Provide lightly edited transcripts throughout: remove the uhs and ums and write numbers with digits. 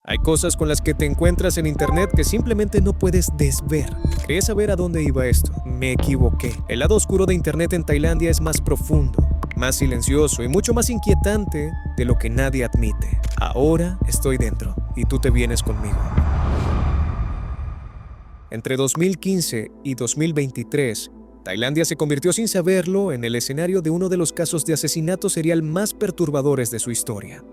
Hay cosas con las que te encuentras en internet que simplemente no puedes desver. ¿Querías saber a dónde iba esto? Me equivoqué. El lado oscuro de internet en Tailandia es más profundo, más silencioso y mucho más inquietante de lo que nadie admite. Ahora estoy dentro y tú te vienes conmigo. Entre 2015 y 2023, Tailandia se convirtió sin saberlo en el escenario de uno de los casos de asesinato serial más perturbadores de su historia.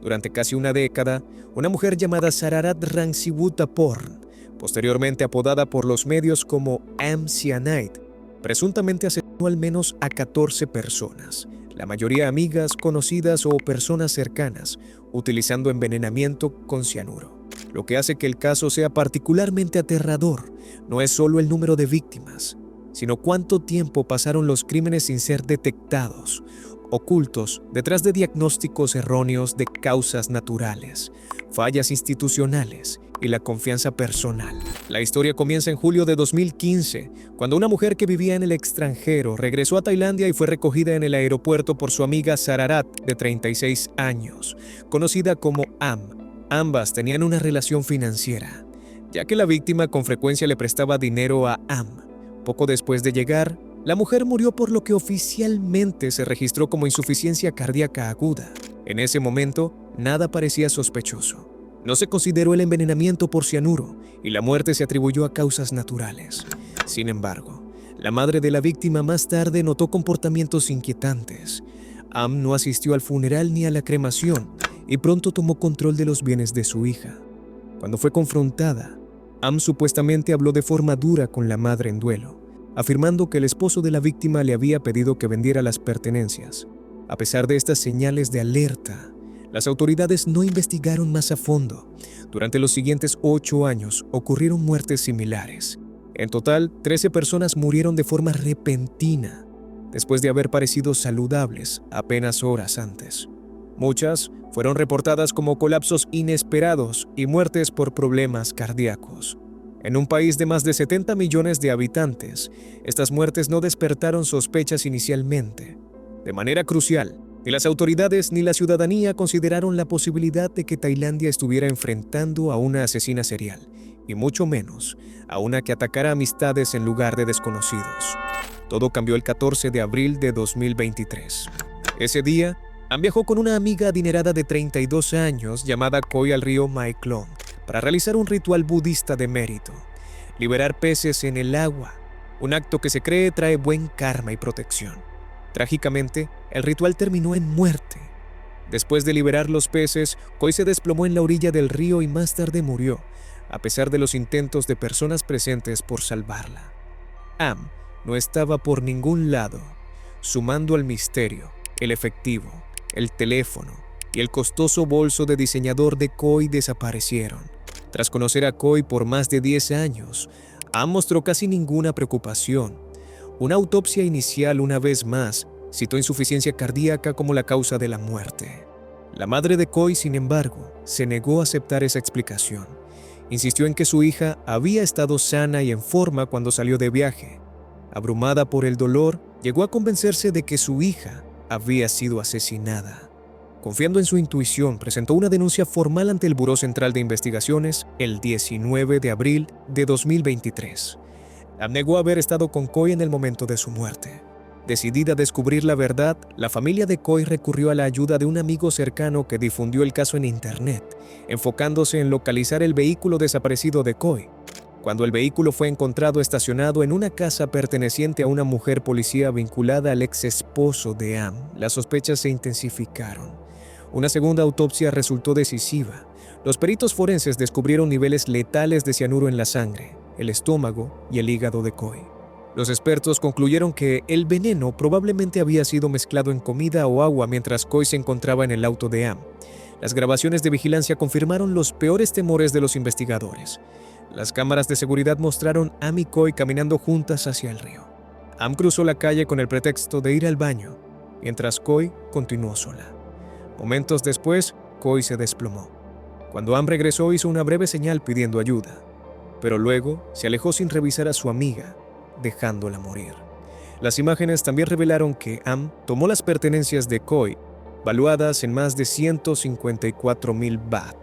Durante casi una década, una mujer llamada Sararat Rangsiwutaporn, posteriormente apodada por los medios como Am Sihanouk, presuntamente asesinó al menos a 14 personas, la mayoría amigas, conocidas o personas cercanas, utilizando envenenamiento con cianuro. Lo que hace que el caso sea particularmente aterrador no es solo el número de víctimas, sino cuánto tiempo pasaron los crímenes sin ser detectados, ocultos detrás de diagnósticos erróneos de causas naturales, fallas institucionales y la confianza personal. La historia comienza en julio de 2015, cuando una mujer que vivía en el extranjero regresó a Tailandia y fue recogida en el aeropuerto por su amiga Sararat, de 36 años, conocida como Am. Ambas tenían una relación financiera, ya que la víctima con frecuencia le prestaba dinero a Am. Poco después de llegar, la mujer murió por lo que oficialmente se registró como insuficiencia cardíaca aguda. En ese momento, nada parecía sospechoso. No se consideró el envenenamiento por cianuro y la muerte se atribuyó a causas naturales. Sin embargo, la madre de la víctima más tarde notó comportamientos inquietantes. Am no asistió al funeral ni a la cremación y pronto tomó control de los bienes de su hija. Cuando fue confrontada, Am supuestamente habló de forma dura con la madre en duelo, afirmando que el esposo de la víctima le había pedido que vendiera las pertenencias. A pesar de estas señales de alerta, las autoridades no investigaron más a fondo. Durante los siguientes 8 años ocurrieron muertes similares. En total, 13 personas murieron de forma repentina, después de haber parecido saludables apenas horas antes. Muchas fueron reportadas como colapsos inesperados y muertes por problemas cardíacos. En un país de más de 70 millones de habitantes, estas muertes no despertaron sospechas inicialmente. De manera crucial, ni las autoridades ni la ciudadanía consideraron la posibilidad de que Tailandia estuviera enfrentando a una asesina serial, y mucho menos a una que atacara amistades en lugar de desconocidos. Todo cambió el 14 de abril de 2023. Ese día, Am viajó con una amiga adinerada de 32 años llamada Khoi al río Mae Klong para realizar un ritual budista de mérito, liberar peces en el agua, un acto que se cree trae buen karma y protección. Trágicamente, el ritual terminó en muerte. Después de liberar los peces, Khoi se desplomó en la orilla del río y más tarde murió, a pesar de los intentos de personas presentes por salvarla. Am no estaba por ningún lado, sumando al misterio, el efectivo, el teléfono y el costoso bolso de diseñador de Khoi desaparecieron. Tras conocer a Khoi por más de 10 años, Am mostró casi ninguna preocupación. Una autopsia inicial, una vez más, citó insuficiencia cardíaca como la causa de la muerte. La madre de Khoi, sin embargo, se negó a aceptar esa explicación. Insistió en que su hija había estado sana y en forma cuando salió de viaje. Abrumada por el dolor, llegó a convencerse de que su hija había sido asesinada. Confiando en su intuición, presentó una denuncia formal ante el Buró Central de Investigaciones el 19 de abril de 2023. Am negó haber estado con Khoi en el momento de su muerte. Decidida a descubrir la verdad, la familia de Khoi recurrió a la ayuda de un amigo cercano que difundió el caso en internet, enfocándose en localizar el vehículo desaparecido de Khoi. Cuando el vehículo fue encontrado estacionado en una casa perteneciente a una mujer policía vinculada al ex esposo de Am, las sospechas se intensificaron. Una segunda autopsia resultó decisiva. Los peritos forenses descubrieron niveles letales de cianuro en la sangre, el estómago y el hígado de Khoi. Los expertos concluyeron que el veneno probablemente había sido mezclado en comida o agua mientras Khoi se encontraba en el auto de Am. Las grabaciones de vigilancia confirmaron los peores temores de los investigadores. Las cámaras de seguridad mostraron a Am y Khoi caminando juntas hacia el río. Am cruzó la calle con el pretexto de ir al baño, mientras Khoi continuó sola. Momentos después, Khoi se desplomó. Cuando Am regresó, hizo una breve señal pidiendo ayuda, pero luego se alejó sin revisar a su amiga, dejándola morir. Las imágenes también revelaron que Am tomó las pertenencias de Khoi, valuadas en más de 154,000 baht,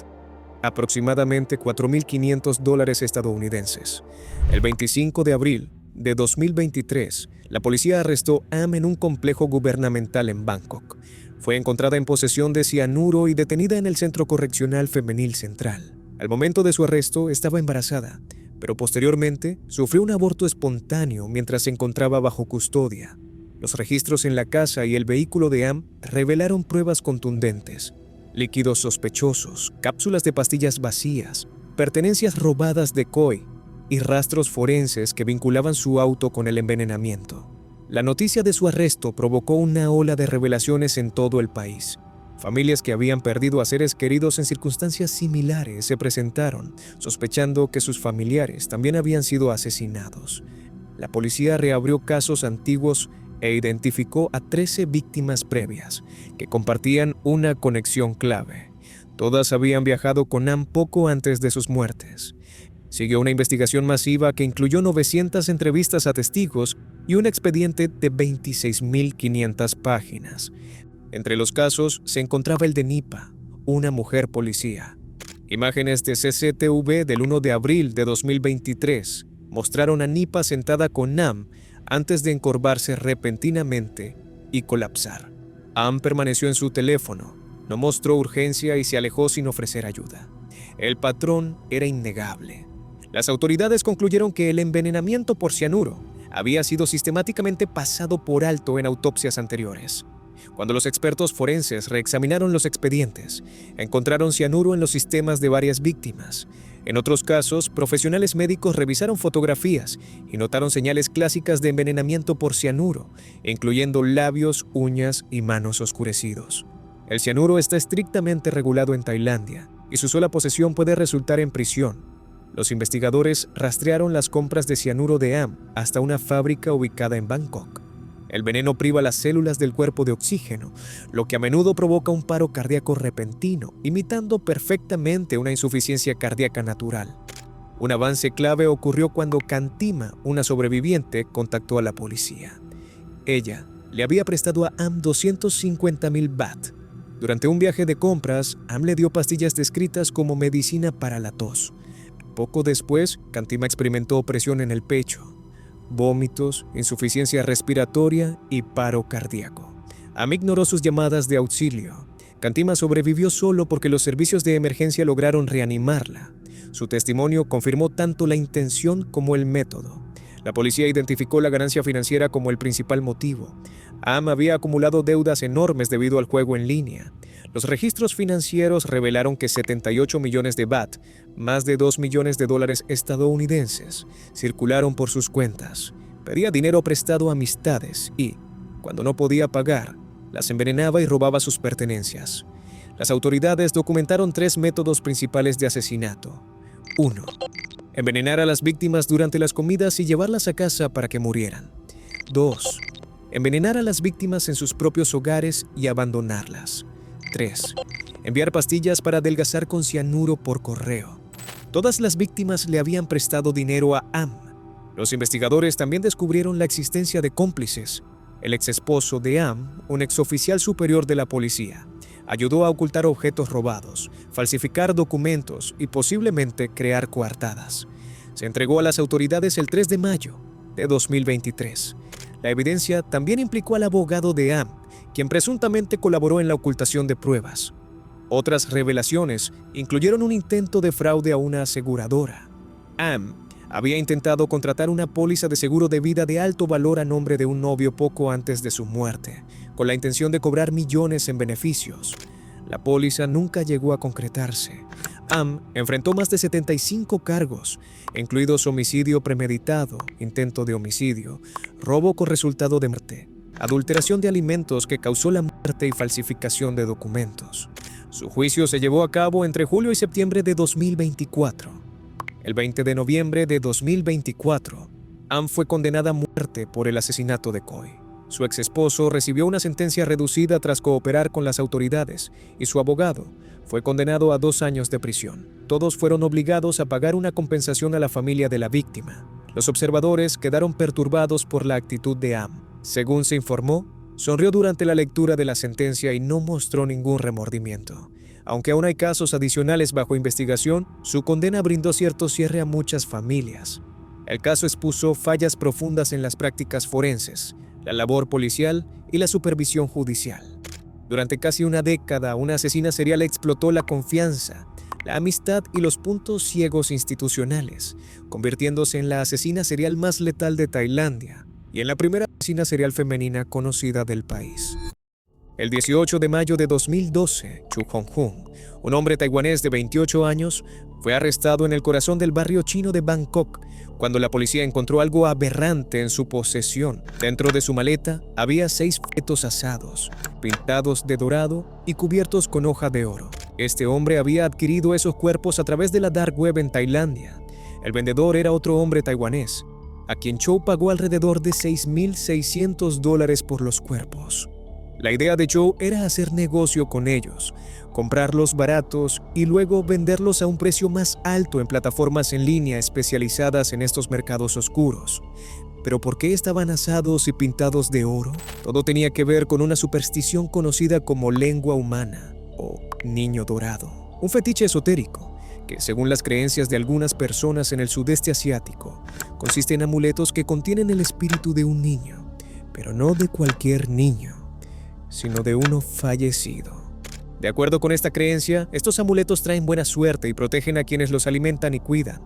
aproximadamente $4.500 estadounidenses. El 25 de abril de 2023, la policía arrestó a Am en un complejo gubernamental en Bangkok. Fue encontrada en posesión de cianuro y detenida en el Centro Correccional Femenil Central. Al momento de su arresto estaba embarazada, pero posteriormente sufrió un aborto espontáneo mientras se encontraba bajo custodia. Los registros en la casa y el vehículo de Am revelaron pruebas contundentes: líquidos sospechosos, cápsulas de pastillas vacías, pertenencias robadas de Coy y rastros forenses que vinculaban su auto con el envenenamiento. La noticia de su arresto provocó una ola de revelaciones en todo el país. Familias que habían perdido a seres queridos en circunstancias similares se presentaron, sospechando que sus familiares también habían sido asesinados. La policía reabrió casos antiguos e identificó a 13 víctimas previas, que compartían una conexión clave. Todas habían viajado con Am poco antes de sus muertes. Siguió una investigación masiva que incluyó 900 entrevistas a testigos y un expediente de 26.500 páginas. Entre los casos se encontraba el de Nipa, una mujer policía. Imágenes de CCTV del 1 de abril de 2023 mostraron a Nipa sentada con Am antes de encorvarse repentinamente y colapsar. Am permaneció en su teléfono, no mostró urgencia y se alejó sin ofrecer ayuda. El patrón era innegable. Las autoridades concluyeron que el envenenamiento por cianuro había sido sistemáticamente pasado por alto en autopsias anteriores. Cuando los expertos forenses reexaminaron los expedientes, encontraron cianuro en los sistemas de varias víctimas. En otros casos, profesionales médicos revisaron fotografías y notaron señales clásicas de envenenamiento por cianuro, incluyendo labios, uñas y manos oscurecidos. El cianuro está estrictamente regulado en Tailandia y su sola posesión puede resultar en prisión. Los investigadores rastrearon las compras de cianuro de Am hasta una fábrica ubicada en Bangkok. El veneno priva las células del cuerpo de oxígeno, lo que a menudo provoca un paro cardíaco repentino, imitando perfectamente una insuficiencia cardíaca natural. Un avance clave ocurrió cuando Kantima, una sobreviviente, contactó a la policía. Ella le había prestado a Am 250,000 baht. Durante un viaje de compras, Am le dio pastillas descritas como medicina para la tos. Poco después, Kantima experimentó opresión en el pecho, vómitos, insuficiencia respiratoria y paro cardíaco. Am ignoró sus llamadas de auxilio. Kantima sobrevivió solo porque los servicios de emergencia lograron reanimarla. Su testimonio confirmó tanto la intención como el método. La policía identificó la ganancia financiera como el principal motivo. Am había acumulado deudas enormes debido al juego en línea. Los registros financieros revelaron que 78 millones de baht, más de $2 millones estadounidenses, circularon por sus cuentas. Pedía dinero prestado a amistades y, cuando no podía pagar, las envenenaba y robaba sus pertenencias. Las autoridades documentaron 3 métodos principales de asesinato. 1. Envenenar a las víctimas durante las comidas y llevarlas a casa para que murieran. 2. Envenenar a las víctimas en sus propios hogares y abandonarlas. 3. Enviar pastillas para adelgazar con cianuro por correo. Todas las víctimas le habían prestado dinero a Am. Los investigadores también descubrieron la existencia de cómplices. El exesposo de Am, un exoficial superior de la policía, ayudó a ocultar objetos robados, falsificar documentos y posiblemente crear coartadas. Se entregó a las autoridades el 3 de mayo de 2023. La evidencia también implicó al abogado de Am, quien presuntamente colaboró en la ocultación de pruebas. Otras revelaciones incluyeron un intento de fraude a una aseguradora. Am había intentado contratar una póliza de seguro de vida de alto valor a nombre de un novio poco antes de su muerte, con la intención de cobrar millones en beneficios. La póliza nunca llegó a concretarse. Am enfrentó más de 75 cargos, incluidos homicidio premeditado, intento de homicidio, robo con resultado de muerte, adulteración de alimentos que causó la muerte y falsificación de documentos. Su juicio se llevó a cabo entre julio y septiembre de 2024. El 20 de noviembre de 2024, Am fue condenada a muerte por el asesinato de Coy. Su exesposo recibió una sentencia reducida tras cooperar con las autoridades y su abogado fue condenado a 2 años de prisión. Todos fueron obligados a pagar una compensación a la familia de la víctima. Los observadores quedaron perturbados por la actitud de Am. Según se informó, sonrió durante la lectura de la sentencia y no mostró ningún remordimiento. Aunque aún hay casos adicionales bajo investigación, su condena brindó cierto cierre a muchas familias. El caso expuso fallas profundas en las prácticas forenses, la labor policial y la supervisión judicial. Durante casi una década, una asesina serial explotó la confianza, la amistad y los puntos ciegos institucionales, convirtiéndose en la asesina serial más letal de Tailandia y en la primera asesina serial femenina conocida del país. El 18 de mayo de 2012, Chu Hong-hun, un hombre taiwanés de 28 años, fue arrestado en el corazón del barrio chino de Bangkok cuando la policía encontró algo aberrante en su posesión. Dentro de su maleta había 6 fetos asados, pintados de dorado y cubiertos con hoja de oro. Este hombre había adquirido esos cuerpos a través de la dark web en Tailandia. El vendedor era otro hombre taiwanés, a quien Chow pagó alrededor de $6,600 por los cuerpos. La idea de Chow era hacer negocio con ellos, comprarlos baratos y luego venderlos a un precio más alto en plataformas en línea especializadas en estos mercados oscuros. ¿Pero por qué estaban asados y pintados de oro? Todo tenía que ver con una superstición conocida como lengua humana o niño dorado, un fetiche esotérico que, según las creencias de algunas personas en el sudeste asiático, consiste en amuletos que contienen el espíritu de un niño, pero no de cualquier niño, sino de uno fallecido. De acuerdo con esta creencia, estos amuletos traen buena suerte y protegen a quienes los alimentan y cuidan.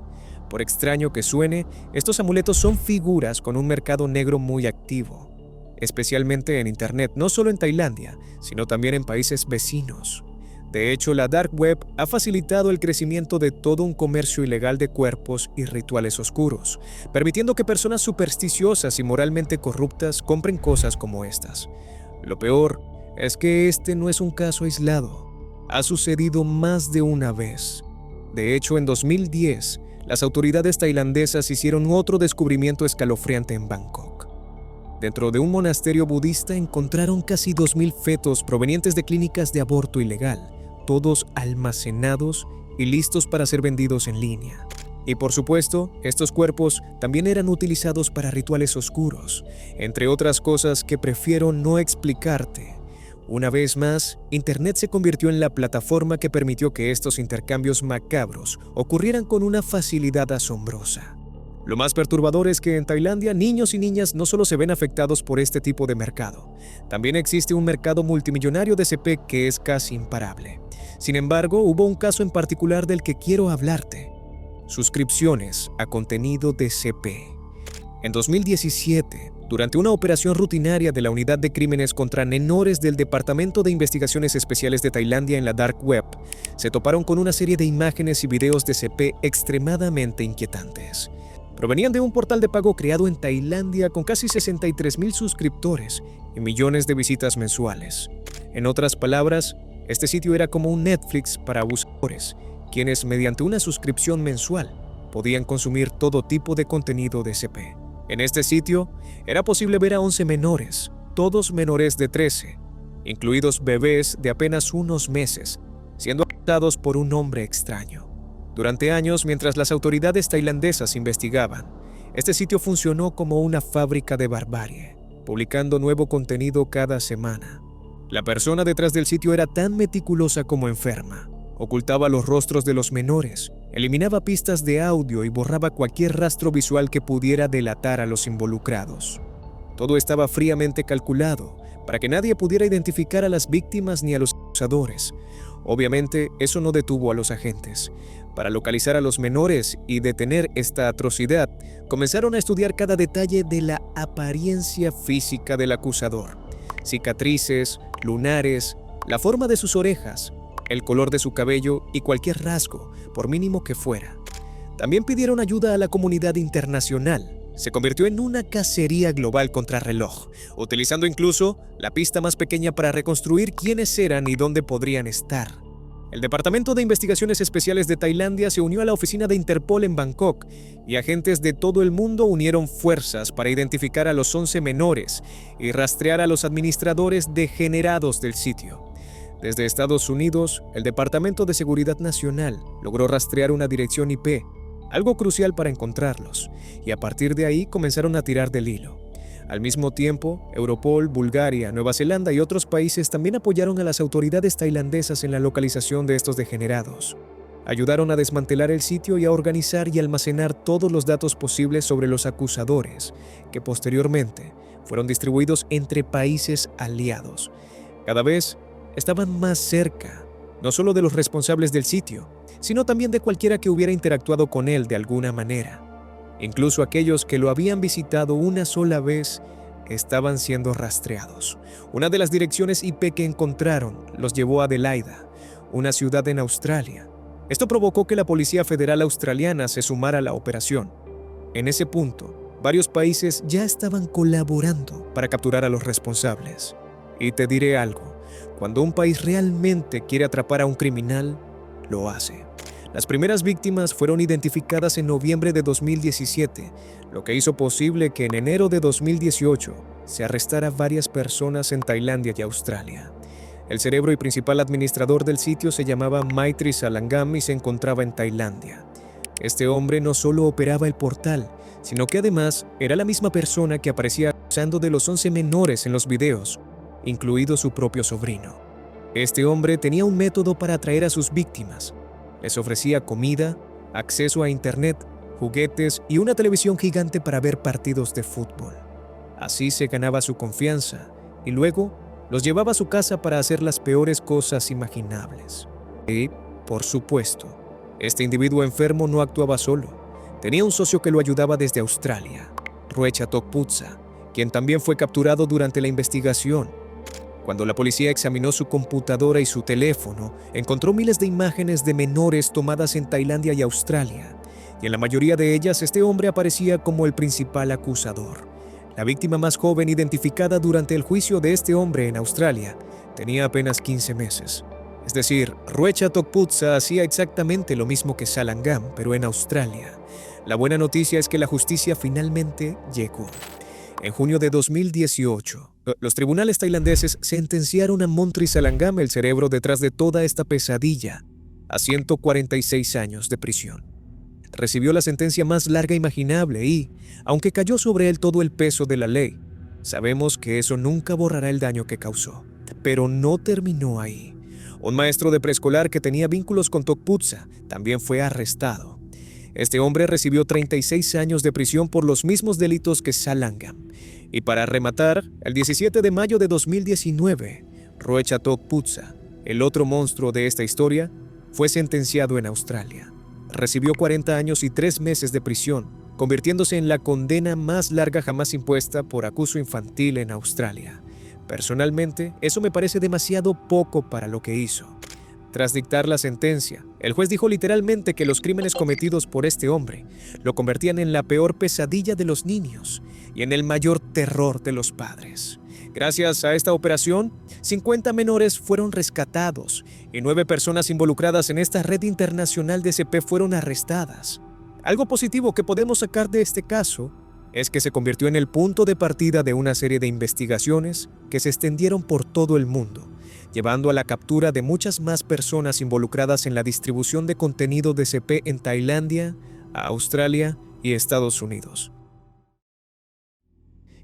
Por extraño que suene, estos amuletos son figuras con un mercado negro muy activo, especialmente en Internet, no solo en Tailandia, sino también en países vecinos. De hecho, la dark web ha facilitado el crecimiento de todo un comercio ilegal de cuerpos y rituales oscuros, permitiendo que personas supersticiosas y moralmente corruptas compren cosas como estas. Lo peor es que este no es un caso aislado. Ha sucedido más de una vez. De hecho, en 2010, las autoridades tailandesas hicieron otro descubrimiento escalofriante en Bangkok. Dentro de un monasterio budista encontraron casi 2,000 fetos provenientes de clínicas de aborto ilegal, todos almacenados y listos para ser vendidos en línea. Y por supuesto, estos cuerpos también eran utilizados para rituales oscuros, entre otras cosas que prefiero no explicarte. Una vez más, Internet se convirtió en la plataforma que permitió que estos intercambios macabros ocurrieran con una facilidad asombrosa. Lo más perturbador es que en Tailandia niños y niñas no solo se ven afectados por este tipo de mercado, también existe un mercado multimillonario de CP que es casi imparable. Sin embargo, hubo un caso en particular del que quiero hablarte: suscripciones a contenido de CP. En 2017, durante una operación rutinaria de la Unidad de Crímenes contra Menores del Departamento de Investigaciones Especiales de Tailandia en la Dark Web, se toparon con una serie de imágenes y videos de CP extremadamente inquietantes. Provenían de un portal de pago creado en Tailandia con casi 63,000 suscriptores y millones de visitas mensuales. En otras palabras, este sitio era como un Netflix para buscadores, quienes mediante una suscripción mensual podían consumir todo tipo de contenido de CP. En este sitio era posible ver a 11 menores, todos menores de 13, incluidos bebés de apenas unos meses, siendo adoptados por un hombre extraño. Durante años, mientras las autoridades tailandesas investigaban, este sitio funcionó como una fábrica de barbarie, publicando nuevo contenido cada semana. La persona detrás del sitio era tan meticulosa como enferma. Ocultaba los rostros de los menores, eliminaba pistas de audio y borraba cualquier rastro visual que pudiera delatar a los involucrados. Todo estaba fríamente calculado para que nadie pudiera identificar a las víctimas ni a los acusadores. Obviamente, eso no detuvo a los agentes. Para localizar a los menores y detener esta atrocidad, comenzaron a estudiar cada detalle de la apariencia física del acusador: cicatrices, lunares, la forma de sus orejas, el color de su cabello y cualquier rasgo, por mínimo que fuera. También pidieron ayuda a la comunidad internacional. Se convirtió en una cacería global contrarreloj, utilizando incluso la pista más pequeña para reconstruir quiénes eran y dónde podrían estar. El Departamento de Investigaciones Especiales de Tailandia se unió a la oficina de Interpol en Bangkok y agentes de todo el mundo unieron fuerzas para identificar a los 11 menores y rastrear a los administradores degenerados del sitio. Desde Estados Unidos, el Departamento de Seguridad Nacional logró rastrear una dirección IP, algo crucial para encontrarlos, y a partir de ahí comenzaron a tirar del hilo. Al mismo tiempo, Europol, Bulgaria, Nueva Zelanda y otros países también apoyaron a las autoridades tailandesas en la localización de estos degenerados. Ayudaron a desmantelar el sitio y a organizar y almacenar todos los datos posibles sobre los acusadores, que posteriormente fueron distribuidos entre países aliados. Cada vez estaban más cerca, no solo de los responsables del sitio, sino también de cualquiera que hubiera interactuado con él de alguna manera. Incluso aquellos que lo habían visitado una sola vez estaban siendo rastreados. Una de las direcciones IP que encontraron los llevó a Adelaida, una ciudad en Australia. Esto provocó que la Policía Federal Australiana se sumara a la operación. En ese punto, varios países ya estaban colaborando para capturar a los responsables. Y te diré algo, cuando un país realmente quiere atrapar a un criminal, lo hace. Las primeras víctimas fueron identificadas en noviembre de 2017, lo que hizo posible que en enero de 2018 se arrestara varias personas en Tailandia y Australia. El cerebro y principal administrador del sitio se llamaba Maitri Salangam y se encontraba en Tailandia. Este hombre no solo operaba el portal, sino que además era la misma persona que aparecía abusando de los 11 menores en los videos, incluido su propio sobrino. Este hombre tenía un método para atraer a sus víctimas. Les ofrecía comida, acceso a internet, juguetes y una televisión gigante para ver partidos de fútbol. Así se ganaba su confianza y luego los llevaba a su casa para hacer las peores cosas imaginables. Y, por supuesto, este individuo enfermo no actuaba solo. Tenía un socio que lo ayudaba desde Australia, Ruecha Tokputsa, quien también fue capturado durante la investigación. Cuando la policía examinó su computadora y su teléfono, encontró miles de imágenes de menores tomadas en Tailandia y Australia, y en la mayoría de ellas este hombre aparecía como el principal acusador. La víctima más joven identificada durante el juicio de este hombre en Australia tenía apenas 15 meses. Es decir, Ruecha Tokputsa hacía exactamente lo mismo que Salangam, pero en Australia. La buena noticia es que la justicia finalmente llegó. En junio de 2018, los tribunales tailandeses sentenciaron a Maitri Salangam, el cerebro detrás de toda esta pesadilla, a 146 años de prisión. Recibió la sentencia más larga imaginable y, aunque cayó sobre él todo el peso de la ley, sabemos que eso nunca borrará el daño que causó. Pero no terminó ahí. Un maestro de preescolar que tenía vínculos con Tokputsa también fue arrestado. Este hombre recibió 36 años de prisión por los mismos delitos que Salangam. Y para rematar, el 17 de mayo de 2019, Ruecha Tokputsa, el otro monstruo de esta historia, fue sentenciado en Australia. Recibió 40 años y 3 meses de prisión, convirtiéndose en la condena más larga jamás impuesta por abuso infantil en Australia. Personalmente, eso me parece demasiado poco para lo que hizo. Tras dictar la sentencia, el juez dijo literalmente que los crímenes cometidos por este hombre lo convertían en la peor pesadilla de los niños y en el mayor terror de los padres. Gracias a esta operación, 50 menores fueron rescatados y 9 personas involucradas en esta red internacional de CP fueron arrestadas. Algo positivo que podemos sacar de este caso es que se convirtió en el punto de partida de una serie de investigaciones que se extendieron por todo el mundo, llevando a la captura de muchas más personas involucradas en la distribución de contenido de CP en Tailandia, Australia y Estados Unidos.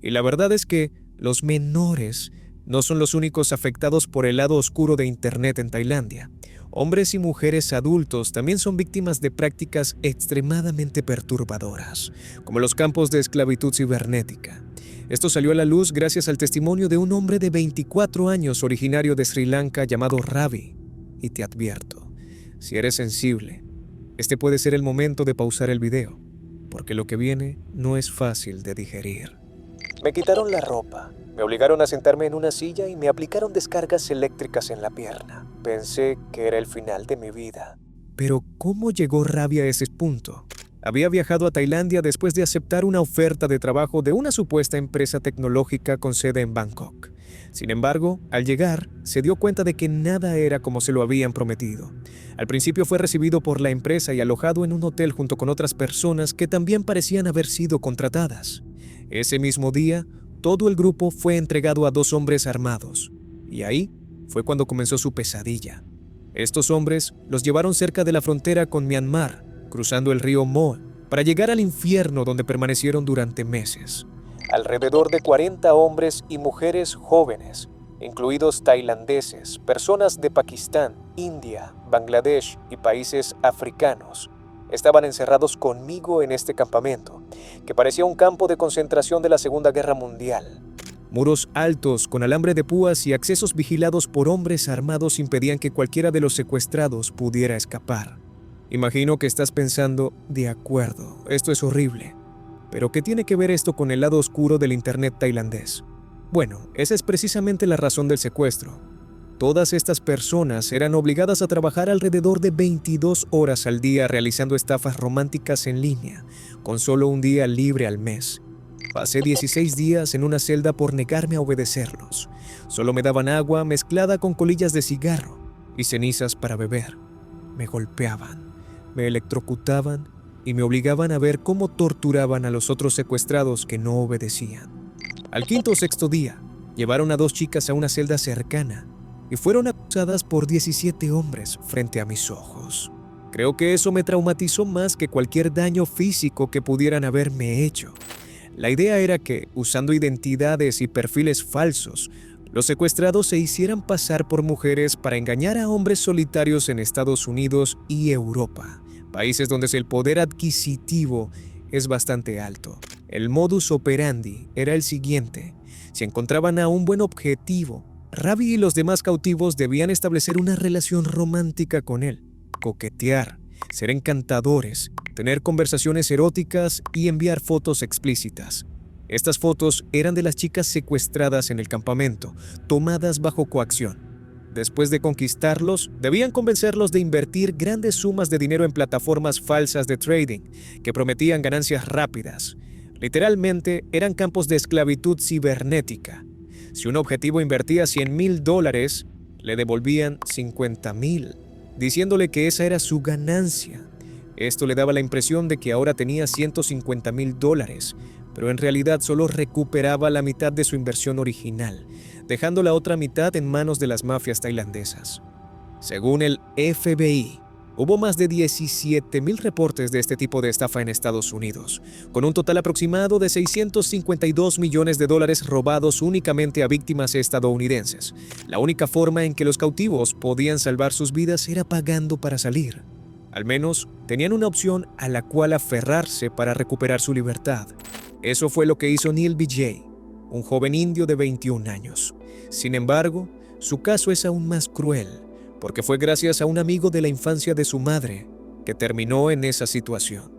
Y la verdad es que los menores no son los únicos afectados por el lado oscuro de Internet en Tailandia. Hombres y mujeres adultos también son víctimas de prácticas extremadamente perturbadoras, como los campos de esclavitud cibernética. Esto salió a la luz gracias al testimonio de un hombre de 24 años originario de Sri Lanka llamado Ravi. Y te advierto, si eres sensible, este puede ser el momento de pausar el video, porque lo que viene no es fácil de digerir. Me quitaron la ropa, me obligaron a sentarme en una silla y me aplicaron descargas eléctricas en la pierna. Pensé que era el final de mi vida. Pero ¿cómo llegó Ravi a ese punto? Había viajado a Tailandia después de aceptar una oferta de trabajo de una supuesta empresa tecnológica con sede en Bangkok. Sin embargo, al llegar, se dio cuenta de que nada era como se lo habían prometido. Al principio fue recibido por la empresa y alojado en un hotel junto con otras personas que también parecían haber sido contratadas. Ese mismo día, todo el grupo fue entregado a 2 hombres armados. Y ahí fue cuando comenzó su pesadilla. Estos hombres los llevaron cerca de la frontera con Myanmar, cruzando el río Mo, para llegar al infierno donde permanecieron durante meses. Alrededor de 40 hombres y mujeres jóvenes, incluidos tailandeses, personas de Pakistán, India, Bangladesh y países africanos, estaban encerrados conmigo en este campamento, que parecía un campo de concentración de la Segunda Guerra Mundial. Muros altos con alambre de púas y accesos vigilados por hombres armados impedían que cualquiera de los secuestrados pudiera escapar. Imagino que estás pensando, de acuerdo, esto es horrible. ¿Pero qué tiene que ver esto con el lado oscuro del internet tailandés? Bueno, esa es precisamente la razón del secuestro. Todas estas personas eran obligadas a trabajar alrededor de 22 horas al día realizando estafas románticas en línea, con solo un día libre al mes. Pasé 16 días en una celda por negarme a obedecerlos. Solo me daban agua mezclada con colillas de cigarro y cenizas para beber. Me golpeaban, me electrocutaban y me obligaban a ver cómo torturaban a los otros secuestrados que no obedecían. Al quinto o sexto día, llevaron a 2 chicas a una celda cercana y fueron acusadas por 17 hombres frente a mis ojos. Creo que eso me traumatizó más que cualquier daño físico que pudieran haberme hecho. La idea era que, usando identidades y perfiles falsos, los secuestrados se hicieran pasar por mujeres para engañar a hombres solitarios en Estados Unidos y Europa, países donde el poder adquisitivo es bastante alto. El modus operandi era el siguiente: si encontraban a un buen objetivo, Ravi y los demás cautivos debían establecer una relación romántica con él, coquetear, ser encantadores, tener conversaciones eróticas y enviar fotos explícitas. Estas fotos eran de las chicas secuestradas en el campamento, tomadas bajo coacción. Después de conquistarlos, debían convencerlos de invertir grandes sumas de dinero en plataformas falsas de trading que prometían ganancias rápidas. Literalmente, eran campos de esclavitud cibernética. Si un objetivo invertía $100,000, le devolvían 50,000, diciéndole que esa era su ganancia. Esto le daba la impresión de que ahora tenía $150,000, pero en realidad solo recuperaba la mitad de su inversión original, dejando la otra mitad en manos de las mafias tailandesas. Según el FBI, hubo más de 17,000 reportes de este tipo de estafa en Estados Unidos, con un total aproximado de $652 millones robados únicamente a víctimas estadounidenses. La única forma en que los cautivos podían salvar sus vidas era pagando para salir. Al menos tenían una opción a la cual aferrarse para recuperar su libertad. Eso fue lo que hizo Neil Vijay, un joven indio de 21 años. Sin embargo, su caso es aún más cruel, porque fue gracias a un amigo de la infancia de su madre que terminó en esa situación.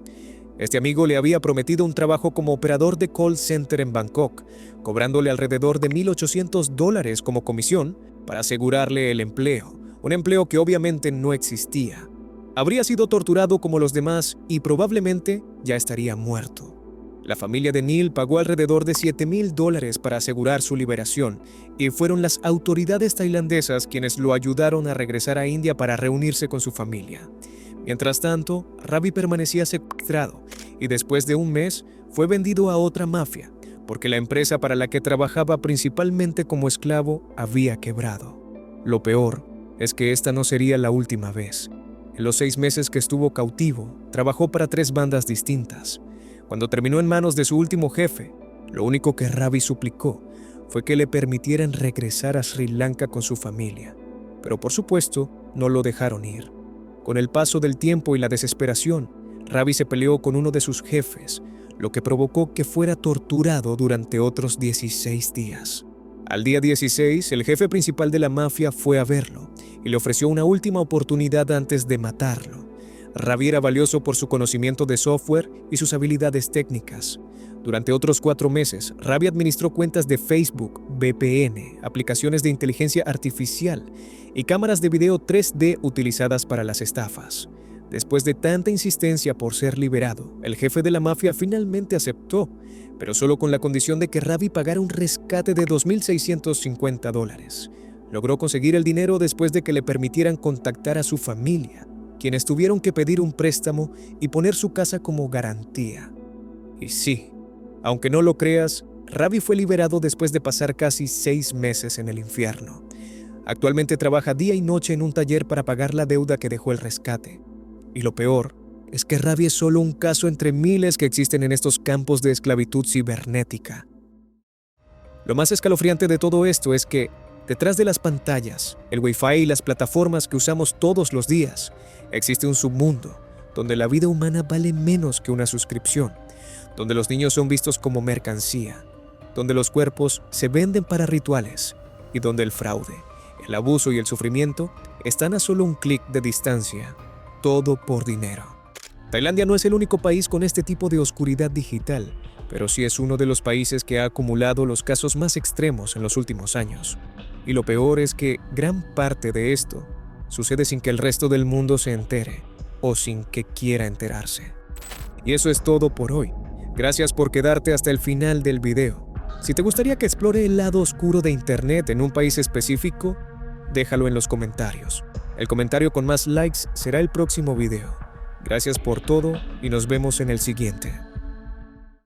Este amigo le había prometido un trabajo como operador de call center en Bangkok, cobrándole alrededor de $1,800 como comisión para asegurarle el empleo, un empleo que obviamente no existía. Habría sido torturado como los demás y probablemente ya estaría muerto. La familia de Neil pagó alrededor de $7,000 para asegurar su liberación, y fueron las autoridades tailandesas quienes lo ayudaron a regresar a India para reunirse con su familia. Mientras tanto, Ravi permanecía secuestrado y después de un mes fue vendido a otra mafia, porque la empresa para la que trabajaba principalmente como esclavo había quebrado. Lo peor es que esta no sería la última vez. En los 6 meses que estuvo cautivo, trabajó para 3 bandas distintas. Cuando terminó en manos de su último jefe, lo único que Ravi suplicó fue que le permitieran regresar a Sri Lanka con su familia. Pero por supuesto, no lo dejaron ir. Con el paso del tiempo y la desesperación, Ravi se peleó con uno de sus jefes, lo que provocó que fuera torturado durante otros 16 días. Al día 16, el jefe principal de la mafia fue a verlo y le ofreció una última oportunidad antes de matarlo. Ravi era valioso por su conocimiento de software y sus habilidades técnicas. Durante otros 4 meses, Ravi administró cuentas de Facebook, VPN, aplicaciones de inteligencia artificial y cámaras de video 3D utilizadas para las estafas. Después de tanta insistencia por ser liberado, el jefe de la mafia finalmente aceptó, pero solo con la condición de que Ravi pagara un rescate de $2,650. Logró conseguir el dinero después de que le permitieran contactar a su familia, quienes tuvieron que pedir un préstamo y poner su casa como garantía. Y sí, aunque no lo creas, Ravi fue liberado después de pasar casi 6 meses en el infierno. Actualmente trabaja día y noche en un taller para pagar la deuda que dejó el rescate. Y lo peor es que Ravi es solo un caso entre miles que existen en estos campos de esclavitud cibernética. Lo más escalofriante de todo esto es que, detrás de las pantallas, el Wi-Fi y las plataformas que usamos todos los días, existe un submundo donde la vida humana vale menos que una suscripción, donde los niños son vistos como mercancía, donde los cuerpos se venden para rituales y donde el fraude, el abuso y el sufrimiento están a solo un clic de distancia, todo por dinero. Tailandia no es el único país con este tipo de oscuridad digital, pero sí es uno de los países que ha acumulado los casos más extremos en los últimos años. Y lo peor es que gran parte de esto sucede sin que el resto del mundo se entere o sin que quiera enterarse. Y eso es todo por hoy. Gracias por quedarte hasta el final del video. Si te gustaría que explore el lado oscuro de Internet en un país específico, déjalo en los comentarios. El comentario con más likes será el próximo video. Gracias por todo y nos vemos en el siguiente.